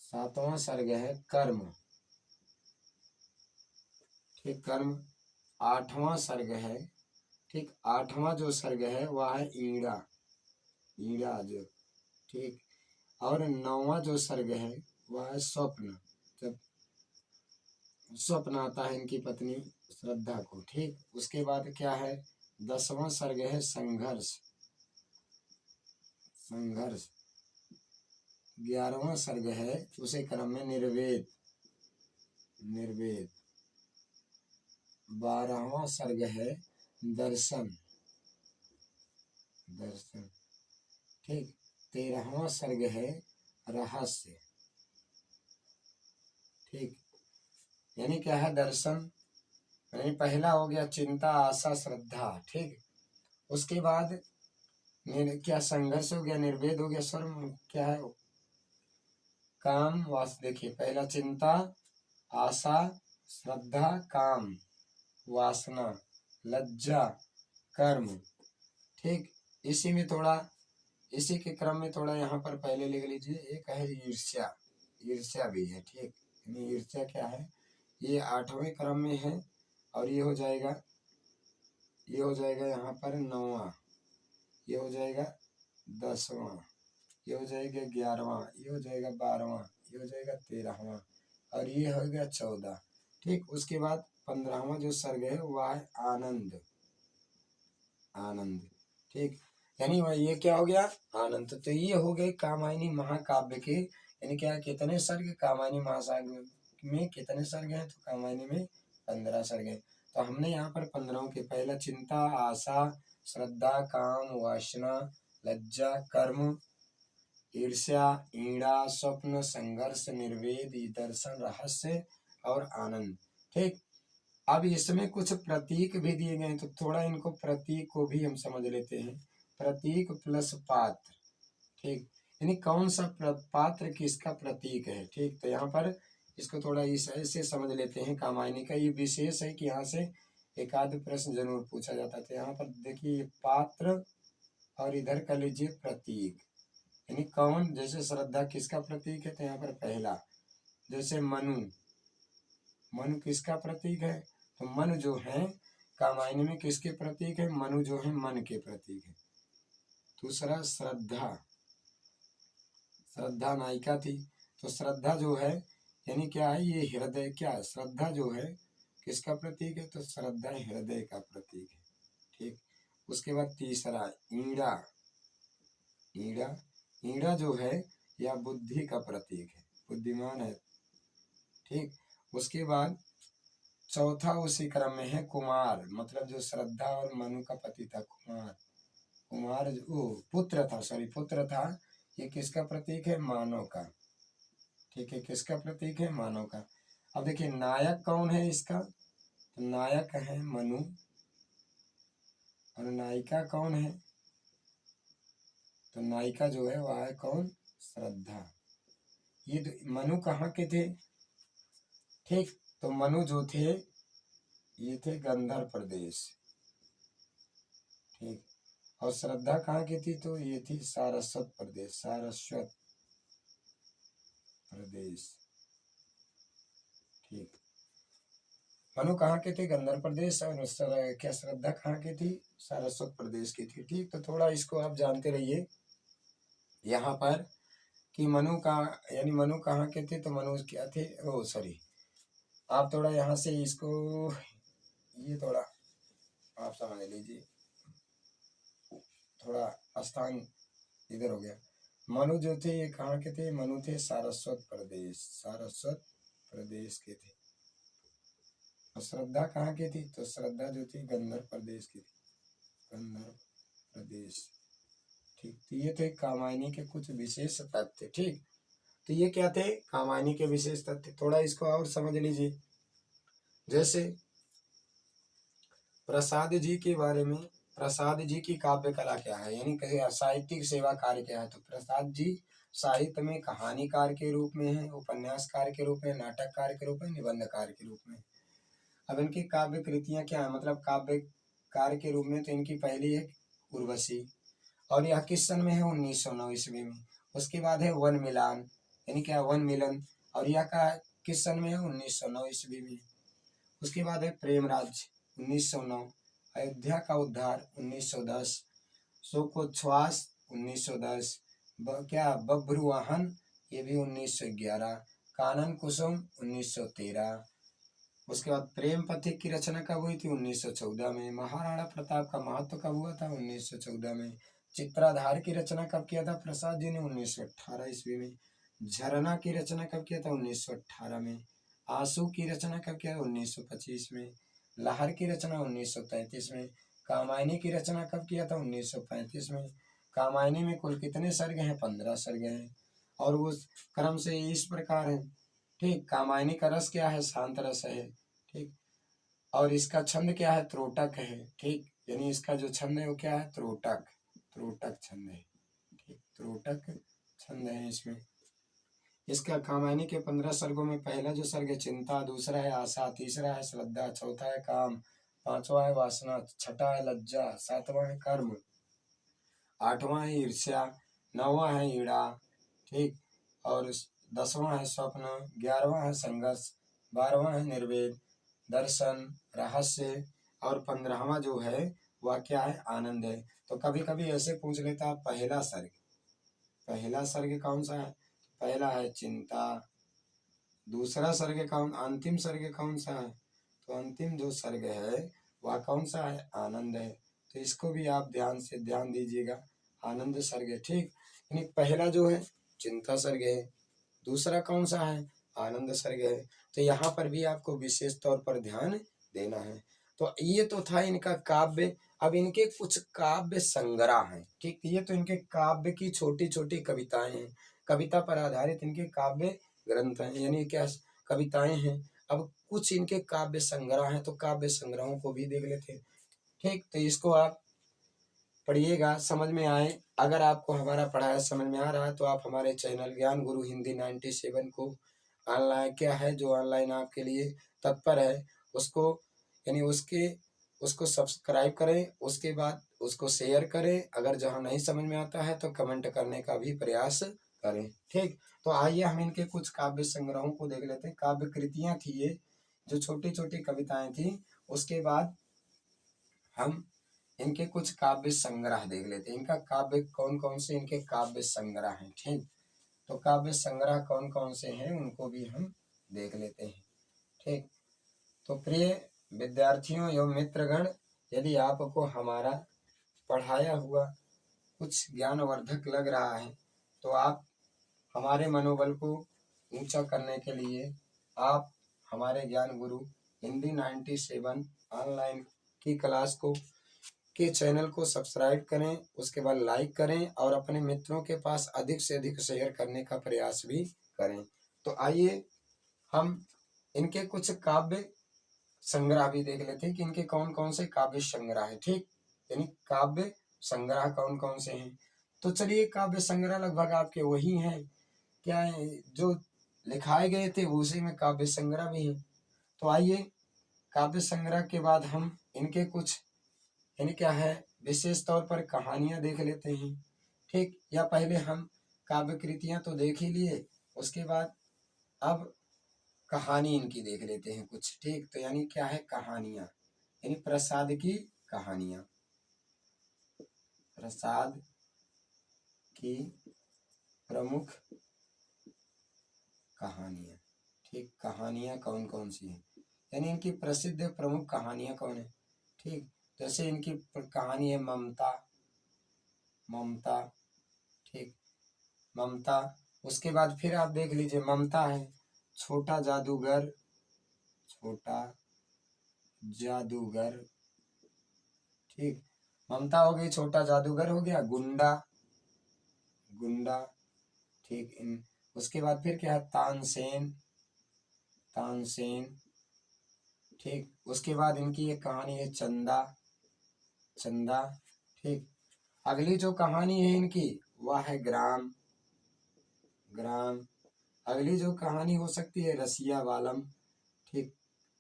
सातवां सर्ग है कर्म। ठीक, कर्म। आठवां सर्ग है। ठीक, आठवां जो सर्ग है वह है ईड़ा, ईड़ा जो। ठीक, और नौवां जो सर्ग है वह है स्वप्न, जब स्वप्न आता है इनकी पत्नी श्रद्धा को। ठीक, उसके बाद क्या है? 10वां सर्ग है संघर्ष, संघर्ष। 11वां सर्ग है उसी क्रम में निर्वेद, निर्वेद। 12वां सर्ग है दर्शन, दर्शन। ठीक, 13वां सर्ग है रहस्य। ठीक, यानी क्या है? दर्शन। यानी पहला हो गया चिंता, आशा, श्रद्धा। ठीक, उसके बाद क्या? संघर्ष हो गया, निर्वेद हो गया, स्वर्म क्या है? काम, वास। देखिए पहला चिंता, आशा, श्रद्धा, काम, वासना, लज्जा, कर्म। ठीक, इसी में थोड़ा इसी के क्रम में थोड़ा यहाँ पर पहले लिख लीजिए। एक है ईर्ष्या, ईर्ष्या भी है। ठीक, यानी ईर्ष्या क्या है? ये 8वें क्रम में है और ये हो जाएगा यहाँ पर 9वां, ये हो जाएगा 10वां, ये हो जाएगा 11वां, ये हो जाएगा 12वां, ये हो जाएगा 13वां और ये हो गया 14। ठीक, उसके बाद 15वां जो सर्ग है वह है आनंद, आनंद। ठीक, यानी वह ये क्या हो गया? आनंद। तो ये हो गए कामायनी महाकाव्य के यानी क्या? कितने सर्ग? कामायनी महाकाव्य में कितने सर्ग हैं? तो कामायनी में 15 सर्ग हैं। तो हमने यहाँ पर 15 के पहला चिंता, आशा, श्रद्धा, काम, वासना, लज्जा, कर्म, ईर्ष्या, ईड़ा, स्वप्न, संघर्ष, निर्वेद, दर्शन, रहस्य और आनंद। ठीक, अब इसमें कुछ प्रतीक भी दिए गए हैं तो थोड़ा इनको प्रतीक को भी हम समझ लेते हैं। प्रतीक प्लस पात्र। ठीक, यानी कौन सा पात्र किसका प्रतीक है। ठीक, तो यहाँ पर इसको थोड़ा इस ऐसे समझ लेते हैं। कामायनी का ये विशेष है कि यहाँ से एक आध प्रश्न जरूर पूछा जाता है। तो यहाँ पर देखिए पात्र और इधर कर लीजिए प्रतीक, यानी कौन? जैसे श्रद्धा किसका प्रतीक है? तो यहाँ पर पहला जैसे मनु, मनु किसका प्रतीक है? तो मन जो है कामायनी में किसके प्रतीक है? मनु जो है मन के प्रतीक है। दूसरा श्रद्धा, श्रद्धा नायिका थी तो श्रद्धा जो है यानी क्या है? ये हृदय, क्या श्रद्धा जो है किसका प्रतीक है? तो श्रद्धा हृदय का प्रतीक है। ठीक, उसके बाद तीसरा ईड़ा, ईड़ा, ईड़ा जो है यह बुद्धि का प्रतीक है, बुद्धिमान है। ठीक, उसके बाद चौथा उसी क्रम में है कुमार, मतलब जो श्रद्धा और मनु का पति था कुमार, कुमार जो पुत्र था, सॉरी पुत्र था। ये किसका प्रतीक है? मानव का। ठीक है, किसका प्रतीक है? मानव का। अब देखिए नायक कौन है इसका? तो नायक है मनु और नायिका कौन है? तो नायिका जो है वह है कौन? श्रद्धा। ये मनु कहाँ के थे? ठीक, तो मनु जो थे ये थे गंधर्व प्रदेश। ठीक, और श्रद्धा कहाँ की थी? तो ये थी सारस्वत प्रदेश, सारस्वत प्रदेश। ठीक। मनु कहाँ के थे? गंधर्व प्रदेश। और क्या श्रद्धा कहाँ की थी? सारस्वत प्रदेश की थी। ठीक। तो थोड़ा इसको आप जानते रहिए यहाँ पर कि मनु का यानी मनु कहाँ के थे? तो मनु क्या थे? ओ सॉरी, आप थोड़ा यहाँ से इसको ये थोड़ा आप समझ लीजिए, थोड़ा स्थान इधर हो गया। मनु जो थे ये कहाँ के थे? मनु थे सारस्वत प्रदेश, सारस्वत प्रदेश के थे। और श्रद्धा कहाँ की थी? तो श्रद्धा जो थी गंधर्व प्रदेश की थी, गंधर्व प्रदेश। ठीक। तो ये थे कामायनी के कुछ विशेष तथ्य। ठीक। तो ये क्या थे? कामायनी के विशेष तथ्य। थोड़ा इसको और समझ लीजिए। जैसे प्रसाद जी के बारे में, प्रसाद जी की काव्य कला क्या है, यानी साहित्यिक सेवा कार्य क्या है? तो प्रसाद जी साहित्य में कहानीकार के रूप में है, उपन्यासकार के रूप में, नाटककार के रूप में, निबंधकार के रूप में। अब इनकी काव्य कृतियां क्या है, मतलब काव्यकार के रूप में? तो इनकी पहली है उर्वशी, और यह किस सन में है? 1909 ईस्वी में। उसके बाद है वन मिलान, यानी क्या? वन मिलन, और यह का किस सन में है? 1909 ईस्वी में। उसके बाद है प्रेमराज 1909, अयोध्या का उद्धार 1910, शोकोच्छ्वास 1910, क्या बब्रुवाहन ये भी 1911, कानन कुसुम 1913। उसके बाद प्रेम पथिक की रचना कब हुई थी? 1914 में। महाराणा प्रताप का महत्व कब हुआ था? 1914 में। चित्राधार की रचना कब किया था प्रसाद जी ने? 1918 ईस्वी में। झरना की रचना कब किया था? 1918 में। आंसू की रचना कब किया? 1925 में। लहर की रचना 1933 में। कामायनी की रचना कब किया था? 1935 में। कामायनी में कुल कितने सर्ग हैं? 15 सर्ग हैं, और वो क्रम से इस प्रकार है। ठीक। कामायनी का रस क्या है? शांत रस है। ठीक। और इसका छंद क्या है? त्रोटक है। ठीक। यानी इसका जो छंद है वो क्या है? त्रोटक, त्रोटक छंद है। ठीक। त्रोटक छंद है इसमें। इसका कामायनी के 15 सर्गों में पहला जो सर्ग है चिंता, दूसरा है आशा, तीसरा है श्रद्धा, चौथा है काम, पांचवा है वासना, छठा है लज्जा, सातवां है कर्म, आठवां है ईर्ष्या, नौवां है ईड़ा। ठीक। और 10वां है स्वप्न, 11वां है संघर्ष, 12वां है निर्वेद, दर्शन, रहस्य, और 15वां जो है वह क्या है? आनंद है। तो कभी कभी ऐसे पूछ लेता पहला सर्ग, पहला सर्ग कौन सा है? पहला है चिंता, दूसरा सर्ग कौन, अंतिम सर्ग कौन सा है? तो अंतिम जो सर्ग है वह कौन सा है? आनंद है। तो इसको भी आप ध्यान से ध्यान दीजिएगा, आनंद सर्ग है। ठीक। यानी पहला जो है चिंता सर्ग है, दूसरा कौन सा है? आनंद सर्ग है। तो यहाँ पर भी आपको विशेष तौर पर ध्यान देना है। तो ये तो था इनका काव्य। अब इनके कुछ काव्य संग्रह हैं। ठीक। ये तो इनके काव्य की छोटी छोटी कविताएं हैं, कविता पर आधारित इनके काव्य ग्रंथ हैं, यानी क्या कविताएं हैं। अब कुछ इनके काव्य संग्रह हैं, तो काव्य संग्रहों को भी देख लेते हैं। ठीक। तो इसको आप पढ़िएगा, समझ में आए। अगर आपको हमारा पढ़ाया समझ में आ रहा है तो आप हमारे चैनल ज्ञान गुरु हिंदी 97 को ऑनलाइन क्या है जो ऑनलाइन आपके लिए तत्पर है उसको यानी उसको सब्सक्राइब करें, उसके बाद उसको शेयर करें। अगर जहाँ नहीं समझ में आता है तो कमेंट करने का भी प्रयास करें। ठीक। तो आइए हम इनके कुछ काव्य संग्रहों को देख लेते हैं। काव्य कृतियां थी ये, जो छोटी छोटी कविताएं थी। उसके बाद हम इनके कुछ काव्य संग्रह देख लेते हैं। इनका काव्य कौन कौन से इनके काव्य संग्रह हैं। ठीक। तो काव्य संग्रह कौन कौन से हैं उनको भी हम देख लेते हैं। ठीक। तो प्रिय विद्यार्थियों एवं मित्रगण, यदि आपको हमारा पढ़ाया हुआ कुछ ज्ञानवर्धक लग रहा है तो आप हमारे मनोबल को ऊंचा करने के लिए आप हमारे ज्ञान गुरु हिंदी 97 ऑनलाइन की क्लास को के चैनल को सब्सक्राइब करें, उसके बाद लाइक करें और अपने मित्रों के पास अधिक से अधिक शेयर करने का प्रयास भी करें। तो आइए हम इनके कुछ काव्य संग्रह भी देख लेते हैं कि इनके कौन कौन से काव्य संग्रह है। ठीक। यानी काव्य संग्रह कौन कौन से हैं। तो चलिए, काव्य संग्रह लगभग आपके वही हैं क्या है जो लिखाए गए थे, उसी में काव्य संग्रह भी हैं। तो आइए काव्य संग्रह के बाद हम इनके कुछ यानी क्या है विशेष तौर पर कहानियां देख लेते हैं। ठीक, या पहले हम काव्य कृतियां तो देख ही लिए, उसके बाद अब कहानी इनकी देख लेते हैं कुछ। ठीक, तो यानी क्या है, कहानियां यानी प्रसाद की कहानियां, प्रसाद की प्रमुख कहानियां। ठीक, कहानियां कौन कौन सी हैं, यानी इनकी प्रसिद्ध प्रमुख कहानियां कौन है। ठीक, जैसे इनकी कहानी है ममता, ममता। ठीक, ममता। उसके बाद फिर आप देख लीजिए, ममता है छोटा जादूगर, छोटा जादूगर। ठीक, ममता हो गई, छोटा जादूगर हो गया, गुंडा, गुंडा। ठीक, इन उसके बाद फिर क्या है, तानसेन, तानसेन। ठीक, उसके बाद इनकी एक कहानी है चंदा, चंदा। ठीक, अगली जो कहानी है इनकी वह है ग्राम, ग्राम। अगली जो कहानी हो सकती है रसिया बालम। ठीक,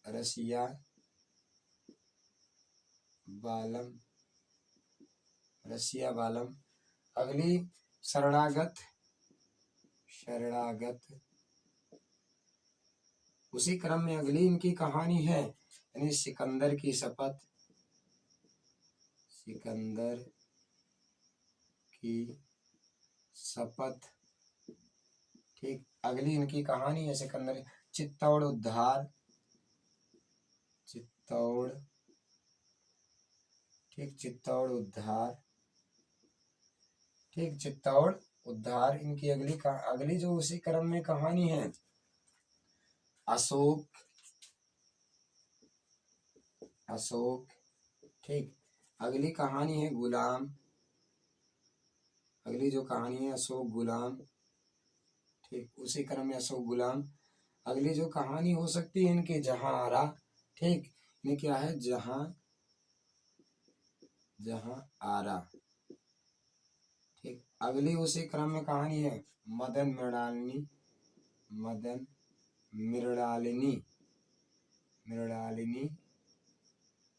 रसिया बालम, रसिया बालम। अगली शरणागत, शरणागत। उसी क्रम में अगली इनकी कहानी है यानी सिकंदर की शपथ, सिकंदर की शपथ। ठीक, अगली इनकी कहानी है सिकंदर, चित्तौड़ उद्धार, चित्तौड़। ठीक, चित्तौड़ उद्धार। ठीक, चित्तौड़ उद्धार। इनकी अगली जो उसी क्रम में कहानी है अशोक, अशोक। ठीक, अगली कहानी है गुलाम, अगली जो कहानी है अशोक गुलाम। ठीक, उसी क्रम में अशोक गुलाम। अगली जो कहानी हो सकती है इनकी जहां आरा। ठीक, ये क्या है, जहां, जहां आरा। ठीक, अगली उसी क्रम में कहानी है मदन मृणालिनी, मदन मृणालिनी, मृणालिनी।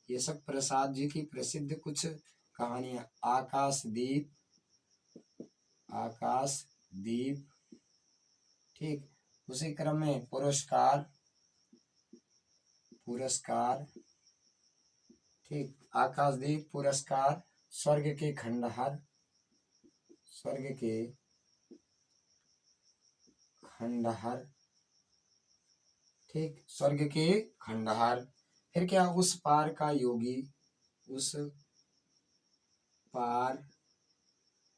ये सब प्रसाद जी की प्रसिद्ध कुछ कहानियां। आकाशदीप, आकाशदीप। ठीक, उसी क्रम में पुरस्कार, पुरस्कार। ठीक, आकाशदीप, पुरस्कार। स्वर्ग के खंडहर, स्वर्ग के खंडहर। ठीक, स्वर्ग के खंडहर। फिर क्या, उस पार का योगी, उस पार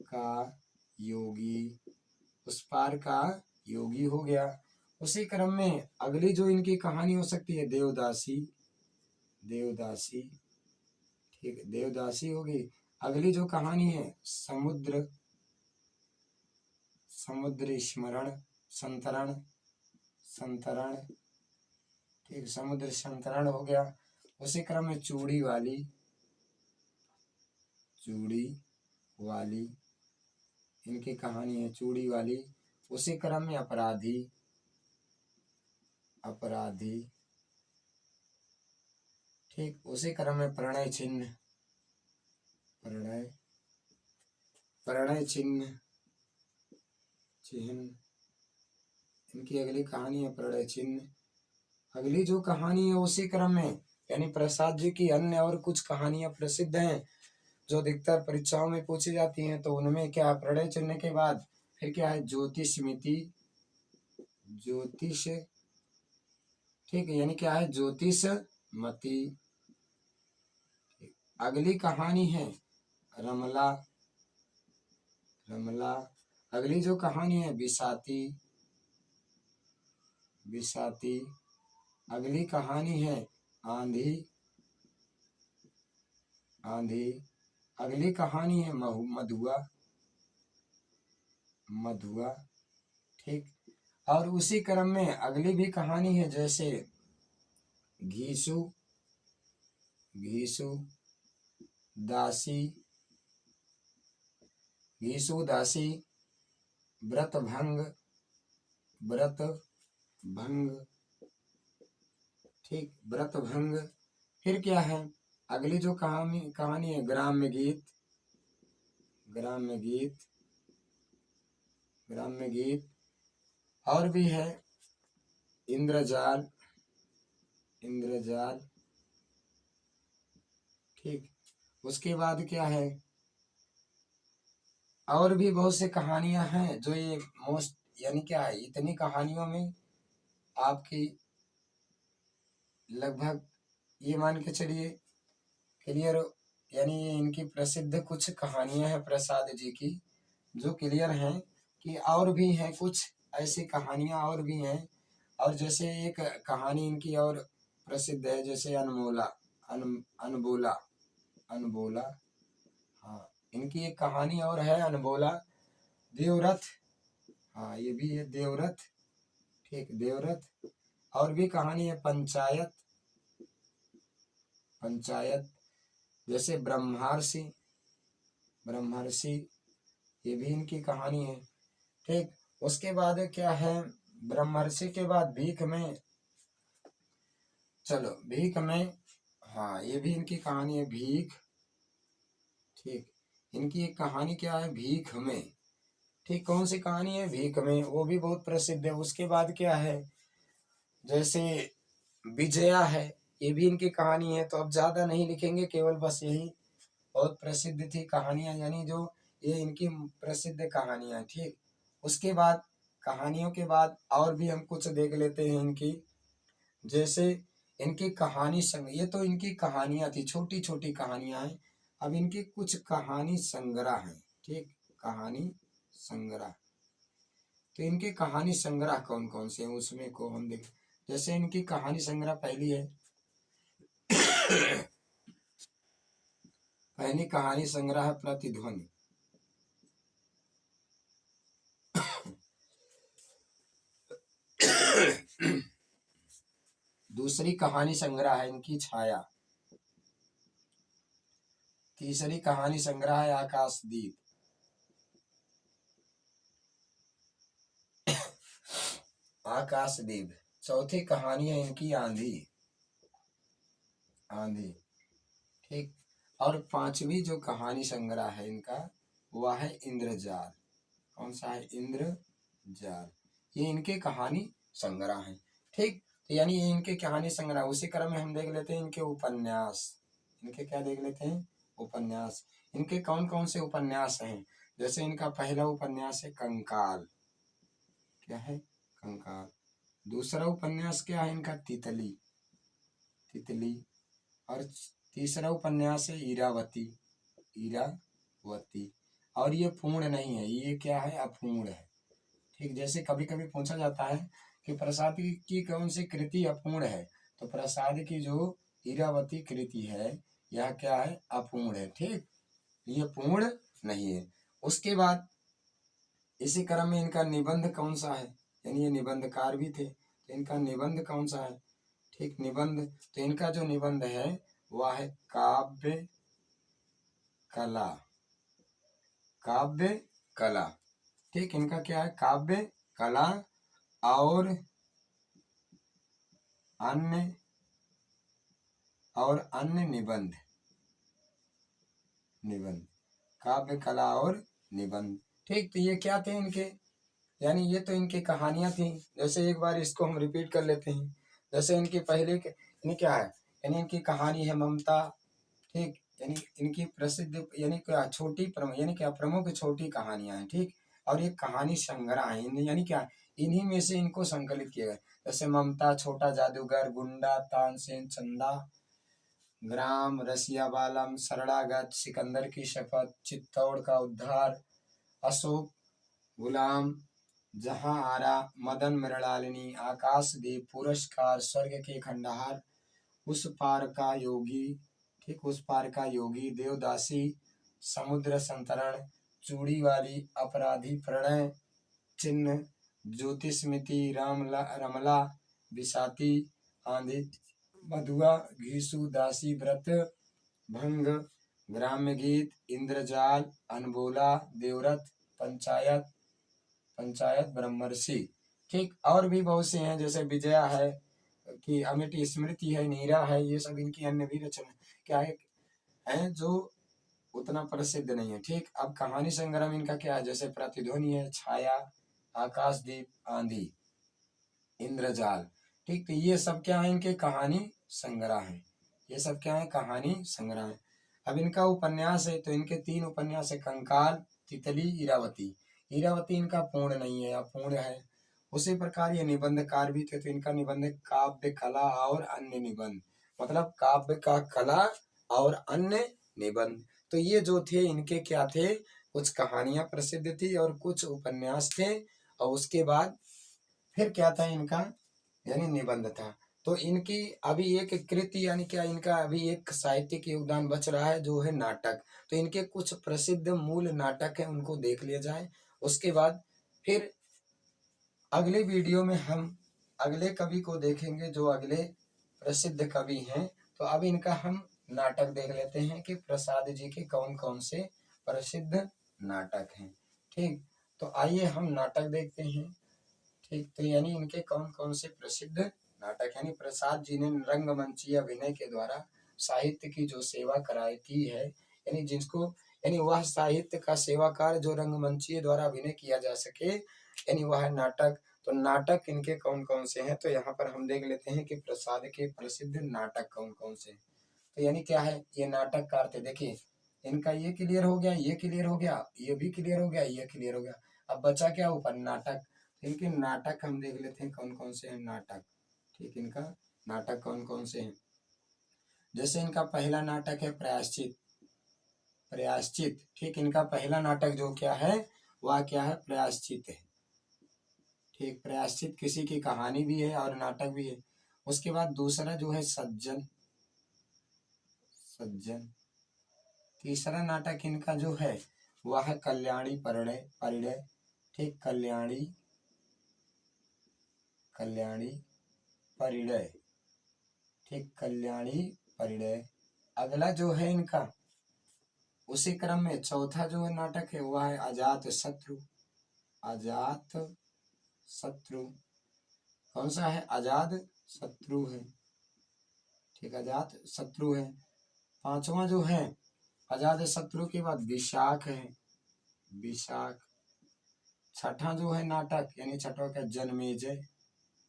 का योगी, उस पार का योगी हो गया। उसी क्रम में अगली जो इनकी कहानी हो सकती है देवदासी, देवदासी। ठीक, देवदासी होगी। अगली जो कहानी है समुद्र, समुद्र स्मरण, संतरण, संतरण। ठीक, समुद्र संतरण हो गया। उसी क्रम में चूड़ी वाली, चूड़ी वाली। इनकी कहानी है चूड़ी वाली। उसी क्रम में अपराधी, अपराधी। ठीक, उसी क्रम में प्रणय चिन्ह, प्रणय, प्रणय चिन्ह, चिन्ह। इनकी अगली कहानी है प्रणय चिन्ह। अगली जो कहानी है उसी क्रम में यानी प्रसाद जी की अन्य और कुछ कहानियां प्रसिद्ध हैं जो अधिकतर परीक्षाओं में पूछी जाती हैं। तो उनमें क्या, प्रणय चिन्ह के बाद फिर क्या है ज्योतिषमिति, ज्योतिष। ठीक है, यानी क्या है ज्योतिषमती। अगली कहानी है रमला, रमला। अगली जो कहानी है बिसाती, बिसाती। अगली कहानी है आंधी, आंधी। अगली कहानी है मधुआ, मधुआ। ठीक, और उसी क्रम में अगली भी कहानी है जैसे घीसू, घीसू दासी, घीसू दासी। व्रत भंग, व्रत भंग। ठीक, व्रत भंग। फिर क्या है अगली जो कहानी है ग्राम्य गीत, ग्राम्य गीत, ग्राम्य गीत। और भी है इंद्रजाल, इंद्रजाल। ठीक, उसके बाद क्या है, और भी बहुत सी कहानियां हैं जो ये मोस्ट यानी क्या है, इतनी कहानियों में आपकी लगभग ये मान के चलिए क्लियर, यानी ये इनकी प्रसिद्ध कुछ कहानियां हैं प्रसाद जी की जो क्लियर हैं, कि और भी हैं कुछ ऐसी कहानियां और भी हैं। और जैसे एक कहानी इनकी और प्रसिद्ध है, जैसे अनमोला, अनबोला, अनबोला। हाँ, इनकी एक कहानी और है अनबोला। देवरथ, हाँ ये भी है देवरथ। ठीक, देवरथ। और भी कहानी है पंचायत, पंचायत। जैसे ब्रह्मर्षि, ब्रह्मर्षि, ये भी इनकी कहानी है। ठीक, उसके बाद क्या है, ब्रह्मर्षि के बाद भीख में, चलो भीख में, हाँ ये भी इनकी कहानी है भीख। ठीक, इनकी एक कहानी क्या है भीख में। ठीक, कौन सी कहानी है भीख में, वो भी बहुत प्रसिद्ध है। उसके बाद क्या है, जैसे विजया है, ये भी इनकी कहानी है। तो अब ज्यादा नहीं लिखेंगे, केवल बस यही बहुत प्रसिद्ध थी कहानियां, यानी जो ये इनकी प्रसिद्ध कहानियां। ठीक, उसके बाद कहानियों के बाद और भी हम कुछ देख लेते हैं इनकी। जैसे इनकी कहानी संग, ये तो इनकी कहानियां थी, छोटी छोटी कहानियां हैं। अब इनके कुछ कहानी संग्रह हैं। ठीक, कहानी संग्रह। तो इनके कहानी संग्रह कौन कौन से हैं उसमें को हम देख। जैसे इनकी कहानी संग्रह पहली है, पहली कहानी संग्रह है प्रतिध्वनि। दूसरी कहानी संग्रह है इनकी छाया। तीसरी कहानी संग्रह है आकाशदीप। आकाशदीप। चौथी कहानी है इनकी आंधी, आंधी। ठीक, और पांचवी जो कहानी संग्रह है इनका वह है इंद्रजाल। कौन सा है, इंद्रजाल। ये इनके कहानी संग्रह है। ठीक, तो यानी ये इनके कहानी संग्रह। उसी क्रम में हम देख लेते हैं इनके उपन्यास। इनके क्या देख लेते हैं, उपन्यास। इनके कौन कौन से उपन्यास हैं। जैसे इनका पहला उपन्यास है कंकाल, क्या है, कंकाल। दूसरा उपन्यास क्या है इनका, तितली, तितली। और तीसरा उपन्यास है इरावती, इरावती। और ये पूर्ण नहीं है, ये क्या है, अपूर्ण है। ठीक, जैसे कभी कभी पूछा जाता है कि प्रसाद की कौन सी कृति अपूर्ण है, तो प्रसाद की जो इरावती कृति है यह क्या है, अपूर्ण है। ठीक, ये पूर्ण नहीं है। उसके बाद इसी क्रम में इनका निबंध कौन सा है, यानी ये निबंधकार भी थे, तो इनका निबंध कौन सा है। ठीक, निबंध। तो इनका जो निबंध है वह है काव्य कला, काव्य कला। ठीक, इनका क्या है, काव्य कला। और अन्य, और अन्य निबंध, निबंध, काव्य कला और निबंध। ठीक, तो ये क्या थे इनके, यानी ये तो इनकी कहानियां थी। जैसे एक बार इसको हम रिपीट कर लेते हैं। जैसे इनकी पहले यानी क्या है, यानी इनकी कहानी है ममता। ठीक, यानी इनकी प्रसिद्ध यानी क्या छोटी यानी क्या प्रमुख छोटी कहानियां हैं। ठीक, और ये कहानी संग्रह है, यानी क्या इन्हीं में से इनको संकलित किया गया। जैसे ममता, छोटा जादूगर, गुंडा, तानसेन, चंदा, ग्राम, रसिया बालम, शरणागत, सिकंदर की शपथ, चित्तौड़ का उद्धार, अशोक, गुलाम, जहां आरा, मदन मृणालिनी, आकाशदीप, पुरस्कार, स्वर्ग के खंडहार, उस पार का योगी। ठीक, उस पार का योगी, देवदासी, समुद्र संतरण, चूड़ी वाली, अपराधी, प्रणय चिन्ह, ज्योतिस्मृति, रामला, रमला, बिसाती, आंधी, मधुआ, घीसु, दासी, व्रत भंग, ग्राम्य गीत, इंद्रजाल, अनबोला, देवरथ, पंचायत, पंचायत, ब्रह्मर्षि। ठीक, और भी बहुत से हैं, जैसे विजया है, की अमिट स्मृति है, नीरा है, ये सब इनकी अन्य भी रचना क्या है जो उतना प्रसिद्ध नहीं है। ठीक, अब कहानी संग्रह में इनका क्या है, जैसे प्रतिध्वनि है, छाया, आकाशदीप, आंधी, इंद्रजाल। ठीक, तो ये सब क्या है, इनके कहानी संग्रह है। ये सब क्या है, कहानी संग्रह है। अब इनका उपन्यास है, तो इनके 3 उपन्यास है, कंकाल, तितली, इरावती। इरावती इनका पूर्ण नहीं है, अपूर्ण है। उसी प्रकार ये निबंधकार भी थे, तो इनका निबंध काव्य कला और अन्य निबंध, मतलब काव्य का कला और अन्य निबंध। तो ये जो थे इनके क्या थे, कुछ कहानियां प्रसिद्ध थी और कुछ उपन्यास थे, और उसके बाद फिर क्या था इनका, यानी निबंध था। तो इनकी अभी एक कृति यानी क्या, इनका अभी एक साहित्यिक योगदान बच रहा है जो है नाटक। तो इनके कुछ प्रसिद्ध मूल नाटक हैं, उनको देख लिया जाए। उसके बाद फिर अगले वीडियो में हम अगले कवि को देखेंगे जो अगले प्रसिद्ध कवि हैं। तो अब इनका हम नाटक देख लेते हैं कि प्रसाद जी के कौन कौन से प्रसिद्ध नाटक हैं। ठीक, तो आइए हम नाटक देखते हैं। ठीक, तो यानी इनके कौन कौन से प्रसिद्ध नाटक, यानी प्रसाद जी ने रंगमंचीय अभिनय के द्वारा साहित्य की जो सेवा कराई की है, यानी जिसको, यानी वह साहित्य का सेवा कार्य जो रंगमंचीय द्वारा अभिनय किया जा सके, यानी वह नाटक। तो नाटक इनके कौन कौन से हैं, तो यहाँ पर हम देख लेते हैं कि प्रसाद के प्रसिद्ध नाटक कौन कौन से हैं। तो यानी क्या है, ये नाटक कार थे। देखिए इनका ये क्लियर हो गया, ये क्लियर हो गया, ये भी क्लियर हो गया, ये क्लियर हो गया। अब बचा क्या ऊपर, नाटक। इनके नाटक हम देख लेते हैं कौन कौन से हैं नाटक। ठीक, इनका नाटक कौन कौन से हैं। जैसे इनका पहला नाटक है प्रायश्चित। प्रायश्चित, ठीक, इनका पहला नाटक जो क्या है, वह क्या है, प्रायश्चित है। ठीक, प्रायश्चित किसी की कहानी भी है और नाटक भी है। उसके बाद दूसरा जो है सज्जन। सज्जन, तीसरा नाटक इनका जो है वह है कल्याणी परिणय। परिणय, ठीक, कल्याणी परिणय। ठीक, कल्याणी परिणय। अगला जो है इनका, उसी क्रम में चौथा जो है नाटक है वह है अजात शत्रु। अजात शत्रु, कौन सा है, अजात शत्रु है। ठीक, अजात शत्रु है। पांचवा जो है अजात शत्रु के बाद विशाख है। विशाख। छठा जो है नाटक, यानी छठा का जन्मेजय।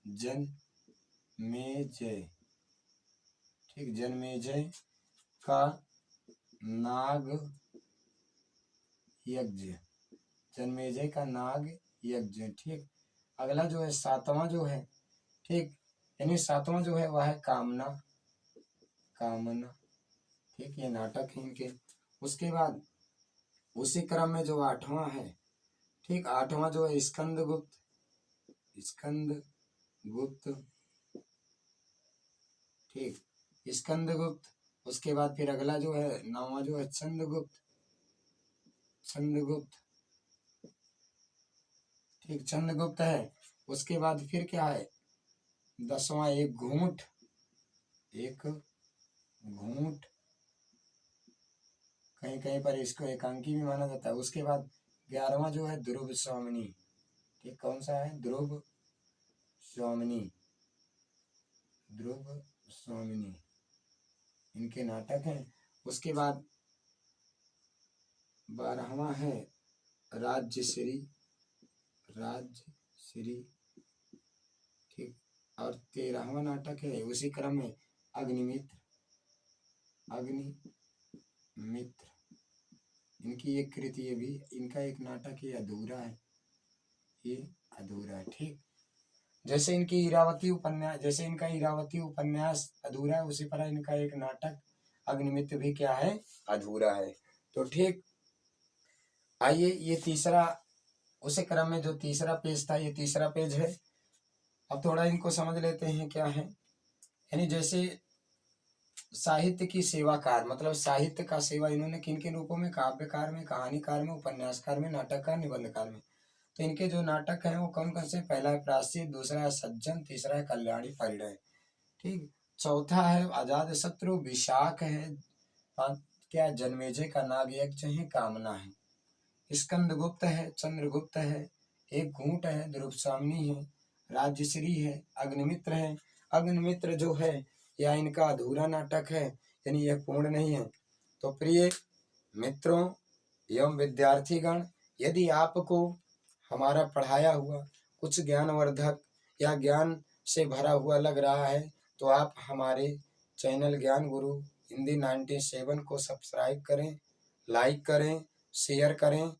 जन्मेजय, ठीक, जन्मेजय का नाग यज्ञ। जन्मेजय का नाग यज्ञ। ठीक, अगला जो है सातवां जो है, ठीक, यानी सातवां जो है वह है कामना। कामना, ठीक, ये नाटक है इनके। उसके बाद उसी क्रम में जो आठवां है, ठीक, आठवां जो है स्कंदगुप्त। स्कंदगुप्त, ठीक, स्कंदगुप्त। उसके बाद फिर अगला जो है नौवां जो है चंद्रगुप्त। चंद्रगुप्त, ठीक, चंद्रगुप्त है। उसके बाद फिर क्या है, 10वां एक घूंट। एक घूंट, कहीं कहीं पर इसको एकांकी भी माना जाता है। उसके बाद 11वां जो है ध्रुव स्वामिनी। ठीक, कौन सा है, ध्रुव स्वामिनी। ध्रुव स्वामिनी, इनके नाटक हैं। उसके बाद 12वां है राज्यश्री। राज्यश्री, ठीक, और 13वां नाटक है उसी क्रम में अग्निमित्र। अग्निमित्र, इनकी एक कृति, ये भी इनका एक नाटक है, अधूरा है, ये अधूरा है। ठीक, जैसे इनकी इरावती उपन्यास, जैसे इनका इरावती उपन्यास अधूरा है, उसी तरह इनका एक नाटक अग्निमित्र भी क्या है, अधूरा है। तो ठीक, आइए ये तीसरा, उसी क्रम में जो तीसरा पेज था, ये तीसरा पेज है। अब थोड़ा इनको समझ लेते हैं क्या है। यानी जैसे साहित्य की सेवाकार, मतलब साहित्य का सेवा इन्होंने किन किन रूपों में, काव्यकार में, कहानीकार में, उपन्यासकार में, नाटककार, निबंधकार में। तो इनके जो नाटक हैं वो कौन कौन से, पहला है प्रायश्चित, दूसरा है सज्जन, तीसरा है कल्याणी परिणय। ठीक, चौथा है अजात शत्रु, विशाख है, क्या जन्मेजय का नाग यज्ञ है, कामना है, स्कंदगुप्त है, चंद्रगुप्त है, एक घूंट है, ध्रुव स्वामिनी है, राज्यश्री है, अग्निमित्र है। अग्निमित्र जो है या इनका अधूरा नाटक है, यानी यह पूर्ण नहीं है। तो प्रिय मित्रों एवं विद्यार्थीगण, यदि आपको हमारा पढ़ाया हुआ कुछ ज्ञानवर्धक या ज्ञान से भरा हुआ लग रहा है तो आप हमारे चैनल ज्ञान गुरु हिंदी 97 को सब्सक्राइब करें, लाइक करें, शेयर करें